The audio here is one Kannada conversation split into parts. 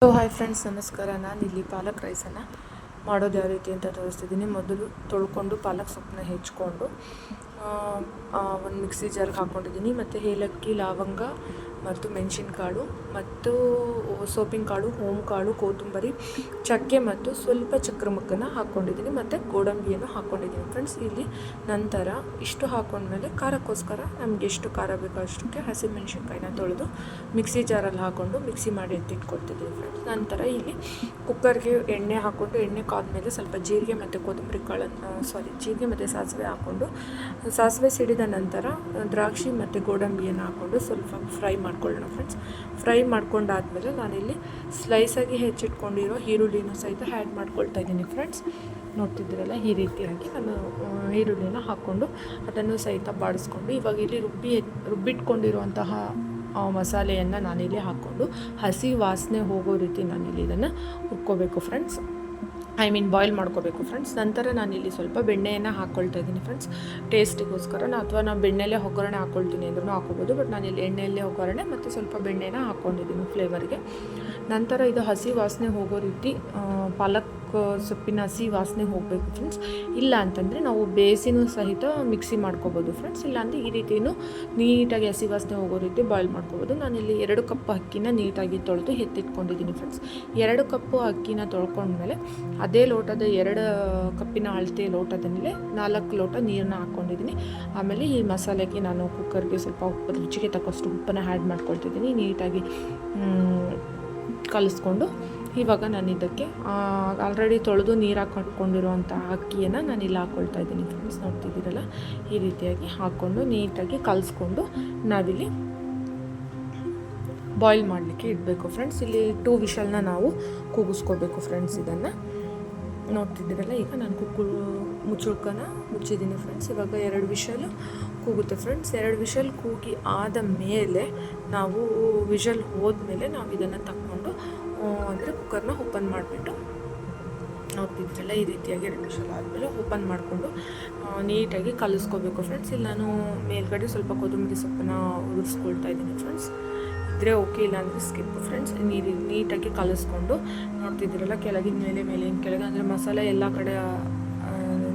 ಹಾಯ್ ಫ್ರೆಂಡ್ಸ್, ನಮಸ್ಕಾರ. ನಾನು ಇಲ್ಲಿ ಪಾಲಕ್ ರೈಸನ್ನು ಮಾಡೋದು ಯಾವ ರೀತಿ ಅಂತ ತೋರಿಸ್ತಿದ್ದೀನಿ. ಮೊದಲು ತೊಳ್ಕೊಂಡು ಪಾಲಕ್ ಸೊಪ್ಪನ್ನ ಹೆಚ್ಕೊಂಡು ಒಂದು ಮಿಕ್ಸಿ ಜಾರ್ಗೆ ಹಾಕ್ಕೊಂಡಿದ್ದೀನಿ. ಮತ್ತು ಏಲಕ್ಕಿ, ಲವಂಗ ಮತ್ತು ಮೆಣಸಿನಕಾಳು ಮತ್ತು ಸೋಪಿನ ಕಾಳು, ಕಾಳು, ಕೊತ್ತಂಬರಿ, ಚಕ್ಕೆ ಮತ್ತು ಸ್ವಲ್ಪ ಚಕ್ರಮಕ್ಕನ್ನು ಹಾಕ್ಕೊಂಡಿದ್ದೀನಿ. ಮತ್ತು ಗೋಡಂಬಿಯನ್ನು ಹಾಕ್ಕೊಂಡಿದ್ದೀನಿ ಫ್ರೆಂಡ್ಸ್. ಇಲ್ಲಿ ನಂತರ ಇಷ್ಟು ಹಾಕ್ಕೊಂಡ್ಮೇಲೆ ಖಾರಕ್ಕೋಸ್ಕರ ನಮಗೆ ಎಷ್ಟು ಖಾರ ಬೇಕೋ ಅಷ್ಟಕ್ಕೆ ಹಸಿಮೆಣಸಿನ್ಕಾಯಿನ ತೊಳೆದು ಮಿಕ್ಸಿ ಜಾರಲ್ಲಿ ಹಾಕ್ಕೊಂಡು ಮಿಕ್ಸಿ ಮಾಡಿ ಎತ್ತಿಟ್ಕೊಳ್ತಿದ್ದೀನಿ ಫ್ರೆಂಡ್ಸ್. ನಂತರ ಇಲ್ಲಿ ಕುಕ್ಕರ್ಗೆ ಎಣ್ಣೆ ಹಾಕ್ಕೊಂಡು ಎಣ್ಣೆ ಕಾದ್ಮೇಲೆ ಸ್ವಲ್ಪ ಜೀರಿಗೆ ಮತ್ತು ಕೊತ್ತಂಬರಿ ಕಾಳನ್ನು ಜೀರಿಗೆ ಮತ್ತು ಸಾಸಿವೆ ಹಾಕ್ಕೊಂಡು ಸಾಸಿವೆ ಸಿಡಿದ ನಂತರ ದ್ರಾಕ್ಷಿ ಮತ್ತು ಗೋಡಂಬಿಯನ್ನು ಹಾಕ್ಕೊಂಡು ಸ್ವಲ್ಪ ಫ್ರೈ ಮಾಡ್ಕೊಳ್ಳೋಣ ಫ್ರೆಂಡ್ಸ್. ಫ್ರೈ ಮಾಡ್ಕೊಂಡಾದಮೇಲೆ ನಾನಿಲ್ಲಿ ಸ್ಲೈಸಾಗಿ ಹೆಚ್ಚಿಟ್ಕೊಂಡಿರೋ ಈರುಳ್ಳಿನೂ ಸಹಿತ ಆ್ಯಡ್ ಮಾಡ್ಕೊಳ್ತಾ ಇದ್ದೀನಿ ಫ್ರೆಂಡ್ಸ್. ನೋಡ್ತಿದ್ದೀರಲ್ಲ, ಈ ರೀತಿಯಾಗಿ ನಾನು ಈರುಳ್ಳಿನ ಹಾಕ್ಕೊಂಡು ಅದನ್ನು ಸಹಿತ ಬಾಡಿಸ್ಕೊಂಡು ಇವಾಗ ಇಲ್ಲಿ ರುಬ್ಬಿಟ್ಕೊಂಡಿರುವಂತಹ ಮಸಾಲೆಯನ್ನು ನಾನಿಲ್ಲಿ ಹಾಕ್ಕೊಂಡು ಹಸಿ ವಾಸನೆ ಹೋಗೋ ರೀತಿ ನಾನಿಲ್ಲಿ ಇದನ್ನು ಹುರ್ಕೋಬೇಕು ಫ್ರೆಂಡ್ಸ್. ಬಾಯ್ಲ್ ಮಾಡ್ಕೋಬೇಕು ಫ್ರೆಂಡ್ಸ್. ನಂತರ ನಾನಿಲ್ಲಿ ಸ್ವಲ್ಪ ಬೆಣ್ಣೆಯನ್ನು ಹಾಕ್ಕೊಳ್ತಾ ಇದ್ದೀನಿ ಫ್ರೆಂಡ್ಸ್, ಟೇಸ್ಟಿಗೋಸ್ಕರ. ಅಥವಾ ನಾವು ಬೆಣ್ಣೆಲ್ಲೇ ಒಗ್ಗರಣೆ ಹಾಕ್ಕೊಳ್ತೀನಿ ಅಂದ್ರೂ ಹಾಕ್ಕೋಬೋದು. ಬಟ್ ನಾನಿಲ್ಲಿ ಎಣ್ಣೆಯಲ್ಲೇ ಒಗ್ಗರಣೆ ಮತ್ತು ಸ್ವಲ್ಪ ಬೆಣ್ಣೆನ ಹಾಕ್ಕೊಂಡಿದ್ದೀನಿ ಫ್ಲೇವರ್ಗೆ. ನಂತರ ಇದು ಹಸಿ ವಾಸನೆ ಹೋಗೋ ರೀತಿ ಪಾಲಕ್ ಸೊಪ್ಪಿನ ಹಸಿ ವಾಸನೆ ಹೋಗಬೇಕು ಫ್ರೆಂಡ್ಸ್. ಇಲ್ಲ ಅಂತಂದರೆ ನಾವು ಬೇಯಿಸಿನೂ ಸಹಿತ ಮಿಕ್ಸಿ ಮಾಡ್ಕೋಬೋದು ಫ್ರೆಂಡ್ಸ್. ಇಲ್ಲಾಂದರೆ ಈ ರೀತಿಯೂ ನೀಟಾಗಿ ಹಸಿ ವಾಸನೆ ಹೋಗೋ ರೀತಿ ಬಾಯ್ಲ್ ಮಾಡ್ಕೋಬೋದು. ನಾನಿಲ್ಲಿ 2 ಕಪ್ ಅಕ್ಕಿನ ನೀಟಾಗಿ ತೊಳೆದು ಎತ್ತಿಟ್ಕೊಂಡಿದ್ದೀನಿ ಫ್ರೆಂಡ್ಸ್. 2 ಕಪ್ಪು ಅಕ್ಕಿನ ತೊಳ್ಕೊಂಡ್ಮೇಲೆ ಅದೇ ಲೋಟದ 2 ಕಪ್ಪಿನ ಅಳತೆ ಲೋಟದ ಮೇಲೆ 4 ಲೋಟ ನೀರನ್ನ ಹಾಕ್ಕೊಂಡಿದ್ದೀನಿ. ಆಮೇಲೆ ಈ ಮಸಾಲೆಗೆ ನಾನು ಕುಕ್ಕರ್ಗೆ ಸ್ವಲ್ಪ ಉಪ್ಪು, ರುಚಿಗೆ ತಕ್ಕಷ್ಟು ಉಪ್ಪನ್ನು ಆ್ಯಡ್ ಮಾಡ್ಕೊಳ್ತಿದ್ದೀನಿ. ನೀಟಾಗಿ ಕಲಿಸ್ಕೊಂಡು ಇವಾಗ ನಾನು ಇದಕ್ಕೆ ಆಲ್ರೆಡಿ ತೊಳೆದು ನೀರಾಗಿ ಕಟ್ಕೊಂಡಿರುವಂಥ ಅಕ್ಕಿಯನ್ನು ನಾನು ಇಲ್ಲಿ ಹಾಕ್ಕೊಳ್ತಾ ಇದ್ದೀನಿ ಫ್ರೆಂಡ್ಸ್. ನೋಡ್ತಿದ್ದೀರಲ್ಲ, ಈ ರೀತಿಯಾಗಿ ಹಾಕ್ಕೊಂಡು ನೀಟಾಗಿ ಕಲಿಸ್ಕೊಂಡು ನಾವಿಲ್ಲಿ ಬಾಯ್ಲ್ ಮಾಡಲಿಕ್ಕೆ ಇಡಬೇಕು ಫ್ರೆಂಡ್ಸ್. ಇಲ್ಲಿ 2 ವಿಷಲ್ನ ನಾವು ಕೂಗಿಸ್ಕೋಬೇಕು ಫ್ರೆಂಡ್ಸ್. ಇದನ್ನು ನೋಡ್ತಿದ್ದೀರಲ್ಲ, ಈಗ ನಾನು ಮುಚ್ಚಳಕನ ಮುಚ್ಚಿದ್ದೀನಿ ಫ್ರೆಂಡ್ಸ್. ಇವಾಗ 2 ವಿಷಲ್ ಕೂಗುತ್ತೆ ಫ್ರೆಂಡ್ಸ್. 2 ವಿಷಲ್ ಕೂಗಿ ಆದ ಮೇಲೆ ನಾವು ವಿಷಲ್ ಹೋದ್ಮೇಲೆ ನಾವು ಇದನ್ನು ತಕ್ಕೊಂಡು ಅಂದರೆ ಕುಕ್ಕರ್ನ ಓಪನ್ ಮಾಡಿಬಿಟ್ಟು ನೋಡ್ತಿದ್ರಲ್ಲ, ಈ ರೀತಿಯಾಗಿ 2 ವಿಷಲ್ ಆದಮೇಲೆ ಓಪನ್ ಮಾಡಿಕೊಂಡು ನೀಟಾಗಿ ಕಲಿಸ್ಕೋಬೇಕು ಫ್ರೆಂಡ್ಸ್. ಇಲ್ಲಿ ನಾನು ಮೇಲ್ಗಡೆ ಸ್ವಲ್ಪ ಕೊತ್ತಂಬರಿ ಸೊಪ್ಪನ್ನು ಉದುರಿಸ್ಕೊಳ್ತಾ ಇದ್ದೀನಿ ಫ್ರೆಂಡ್ಸ್. ಇದ್ದರೆ ಓಕೆ, ಇಲ್ಲ ಅಂದರೆ ಸ್ಕಿಪ್ ಫ್ರೆಂಡ್ಸ್. ನೀಟಾಗಿ ಕಲಿಸ್ಕೊಂಡು ನೋಡ್ತಿದ್ದೀರಲ್ಲ, ಕೆಳಗಿನ ಮೇಲಿನ ಕೆಳಗೆ ಅಂದರೆ ಮಸಾಲೆ ಎಲ್ಲ ಕಡೆ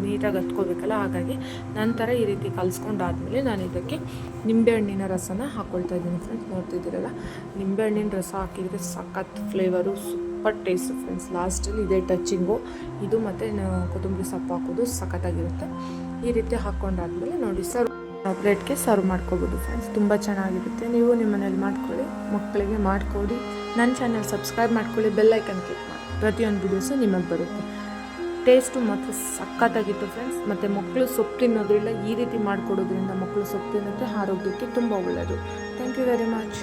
ನೀಟಾಗಿ ಹತ್ಕೋಬೇಕಲ್ಲ, ಹಾಗಾಗಿ ನಂತರ ಈ ರೀತಿ ಕಲಿಸ್ಕೊಂಡಾದ್ಮೇಲೆ ನಾನು ಇದಕ್ಕೆ ನಿಂಬೆಹಣ್ಣಿನ ರಸನ ಹಾಕ್ಕೊಳ್ತಾ ಇದ್ದೀನಿ ಫ್ರೆಂಡ್ಸ್. ನೋಡ್ತಿದ್ದೀರಲ್ಲ, ನಿಂಬೆಹಣ್ಣಿನ ರಸ ಹಾಕಿದರೆ ಸಖತ್ ಫ್ಲೇವರು, ಸೂಪರ್ ಟೇಸ್ಟ್ ಫ್ರೆಂಡ್ಸ್. ಲಾಸ್ಟಲ್ಲಿ ಇದೇ ಟಚ್ಚಿಂಗು ಇದು ಮತ್ತು ಕೊತ್ತಂಬರಿ ಸೊಪ್ಪು ಹಾಕೋದು ಸಖತ್ತಾಗಿರುತ್ತೆ. ಈ ರೀತಿ ಹಾಕ್ಕೊಂಡಾದ್ಮೇಲೆ ನೋಡಿ ಪ್ಲೇಟ್ಗೆ ಸರ್ವ್ ಮಾಡ್ಕೋಬೋದು ಫ್ರೆಂಡ್ಸ್. ತುಂಬ ಚೆನ್ನಾಗಿರುತ್ತೆ. ನೀವು ನಿಮ್ಮ ಮನೇಲಿ ಮಾಡ್ಕೊಳ್ಳಿ, ಮಕ್ಕಳಿಗೆ ಮಾಡಿಕೊಡಿ. ನನ್ನ ಚಾನಲ್ ಸಬ್ಸ್ಕ್ರೈಬ್ ಮಾಡ್ಕೊಳ್ಳಿ, ಬೆಲ್ ಐಕನ್ ಕ್ಲಿಕ್ ಮಾಡಿ. ಪ್ರತಿಯೊಂದು ವೀಡಿಯೋಸು ನಿಮಗೆ ಬರುತ್ತೆ. ಟೇಸ್ಟು ಮತ್ತು ಸಖತ್ತಾಗಿತ್ತು ಫ್ರೆಂಡ್ಸ್. ಮತ್ತು ಮಕ್ಕಳು ಸೊಪ್ಪು ತಿನ್ನೋದ್ರಿಂದ ಈ ರೀತಿ ಮಾಡಿಕೊಡೋದ್ರಿಂದ ಮಕ್ಕಳು ಸೊಪ್ಪು ತಿನ್ನೋಕ್ಕೆ ಆರೋಗ್ಯಕ್ಕೆ ತುಂಬ ಒಳ್ಳೆಯದು. Thank you very much.